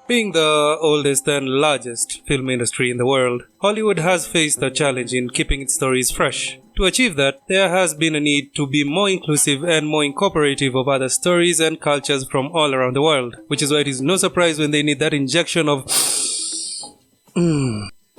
Being the oldest and largest film industry in the world, Hollywood has faced a challenge in keeping its stories fresh. To achieve that, there has been a need to be more inclusive and more incorporative of other stories and cultures from all around the world, which is why it is no surprise when they need that injection of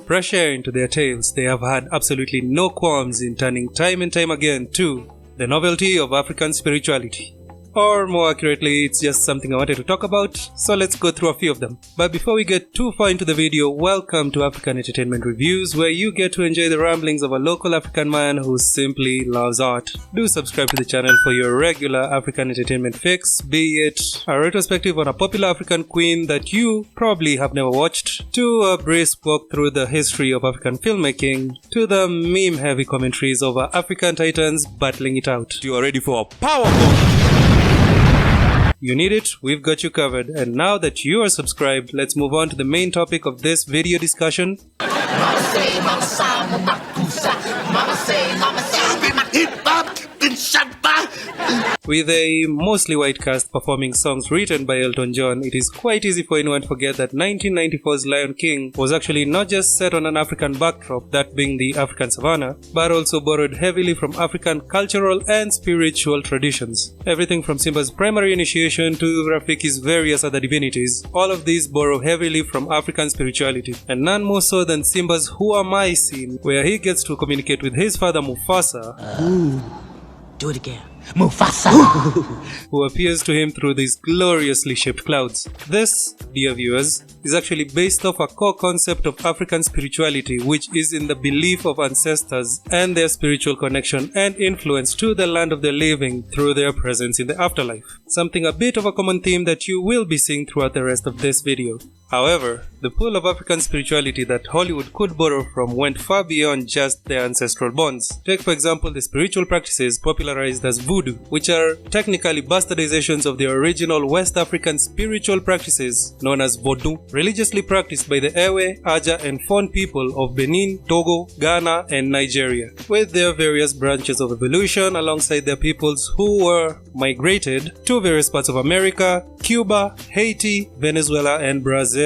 fresh air into their tales. They have had absolutely no qualms in turning time and time again to the novelty of African spirituality. Or more accurately, it's just something I wanted to talk about, so let's go through a few of them. But before we get too far into the video, welcome to African Entertainment Reviews, where you get to enjoy the ramblings of a local African man who simply loves art. Do subscribe to the channel for your regular African entertainment fix, be it a retrospective on a popular African queen that you probably have never watched, to a brisk walk through the history of African filmmaking, to the meme-heavy commentaries over African titans battling it out. You are ready for a power bomb! You need it, we've got you covered. And now that you are subscribed, let's move on to the main topic of this video discussion. With a mostly white cast performing songs written by Elton John, it is quite easy for anyone to forget that 1994's Lion King was actually not just set on an African backdrop, that being the African savannah, but also borrowed heavily from African cultural and spiritual traditions. Everything from Simba's primary initiation to Rafiki's various other divinities, all of these borrow heavily from African spirituality, and none more so than Simba's Who Am I scene, where he gets to communicate with his father Mufasa. Do it again. Mufasa! Who appears to him through these gloriously shaped clouds. This, dear viewers, is actually based off a core concept of African spirituality, which is in the belief of ancestors and their spiritual connection and influence to the land of the living through their presence in the afterlife. Something a bit of a common theme that you will be seeing throughout the rest of this video. However, the pool of African spirituality that Hollywood could borrow from went far beyond just their ancestral bonds. Take for example the spiritual practices popularized as voodoo, which are technically bastardizations of the original West African spiritual practices known as Vodou, religiously practiced by the Ewe, Aja and Fon people of Benin, Togo, Ghana and Nigeria, with their various branches of evolution alongside their peoples who were migrated to various parts of America, Cuba, Haiti, Venezuela and Brazil.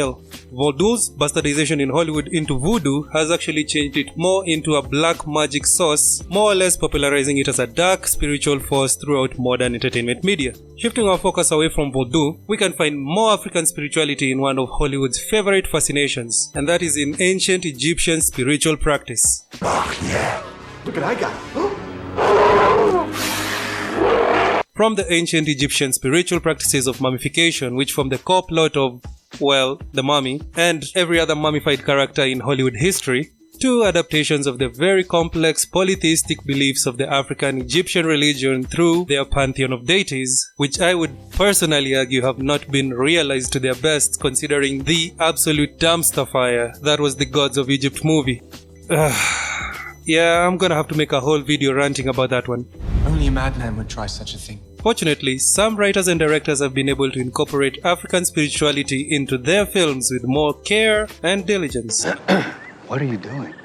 Vodou's bastardization in Hollywood into voodoo has actually changed it more into a black magic source, more or less popularizing it as a dark spiritual force throughout modern entertainment media. Shifting our focus away from voodoo, we can find more African spirituality in one of Hollywood's favorite fascinations, and that is in ancient Egyptian spiritual practice. Oh yeah! Look what I got! From the ancient Egyptian spiritual practices of mummification, which form the core plot of, well, the mummy, and every other mummified character in Hollywood history, to adaptations of the very complex polytheistic beliefs of the African Egyptian religion through their pantheon of deities, which I would personally argue have not been realized to their best considering the absolute dumpster fire that was the Gods of Egypt movie. Yeah, I'm gonna have to make a whole video ranting about that one. Only a madman would try such a thing. Fortunately, some writers and directors have been able to incorporate African spirituality into their films with more care and diligence. What are you doing?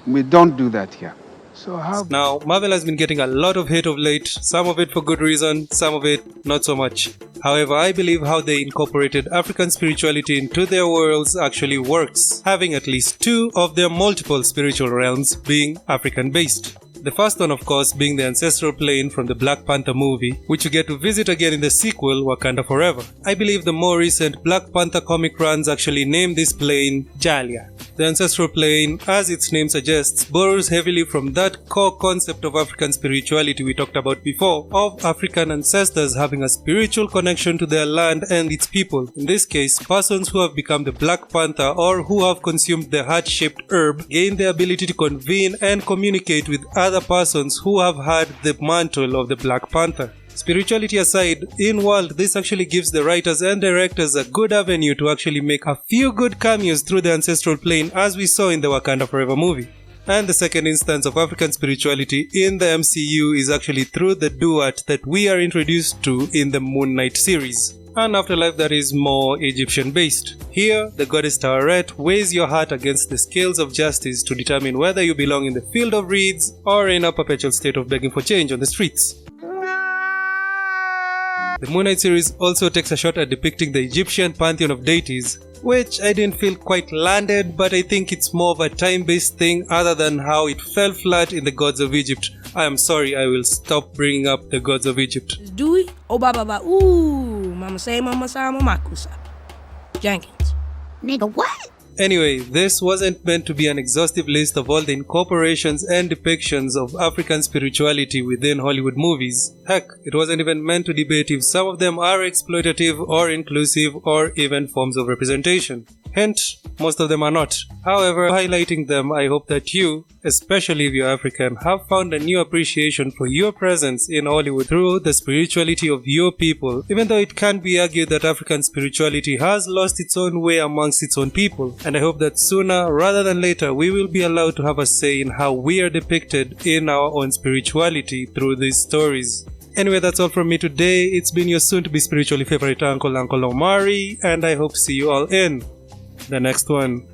We don't do that here. So how... Now, Marvel has been getting a lot of hate of late, some of it for good reason, some of it not so much. However, I believe how they incorporated African spirituality into their worlds actually works, having at least two of their multiple spiritual realms being African-based. The first one, of course, being the ancestral plane from the Black Panther movie, which you get to visit again in the sequel, Wakanda Forever. I believe the more recent Black Panther comic runs actually name this plane Jalia. The ancestral plane, as its name suggests, borrows heavily from that core concept of African spirituality we talked about before, of African ancestors having a spiritual connection to their land and its people. In this case, persons who have become the Black Panther or who have consumed the heart-shaped herb gain the ability to convene and communicate with other persons who have had the mantle of the Black Panther. Spirituality aside, in world, this actually gives the writers and directors a good avenue to actually make a few good cameos through the ancestral plane, as we saw in the Wakanda Forever movie. And the second instance of African spirituality in the MCU is actually through the duat that we are introduced to in the Moon Knight series. An afterlife that is more Egyptian based. Here, the goddess Taweret weighs your heart against the scales of justice to determine whether you belong in the field of reeds or in a perpetual state of begging for change on the streets. The Moon Knight series also takes a shot at depicting the Egyptian pantheon of deities, which I didn't feel quite landed, but I think it's more of a time-based thing other than how it fell flat in the gods of Egypt. I am sorry, I will stop bringing up the gods of Egypt. Dewey? Oh, baba, ooh, mama say, mama sa, mama kusa. Jenkins. Nigga, what? Anyway, this wasn't meant to be an exhaustive list of all the incorporations and depictions of African spirituality within Hollywood movies. Heck, it wasn't even meant to debate if some of them are exploitative or inclusive or even forms of representation. Hint, most of them are not. However, highlighting them, I hope that you, especially if you're African, have found a new appreciation for your presence in Hollywood through the spirituality of your people, even though it can be argued that African spirituality has lost its own way amongst its own people. And I hope that sooner rather than later we will be allowed to have a say in how we are depicted in our own spirituality through these stories. Anyway, that's all from me today. It's been your soon-to-be spiritually favorite Uncle Omari, and I hope to see you all in the next one.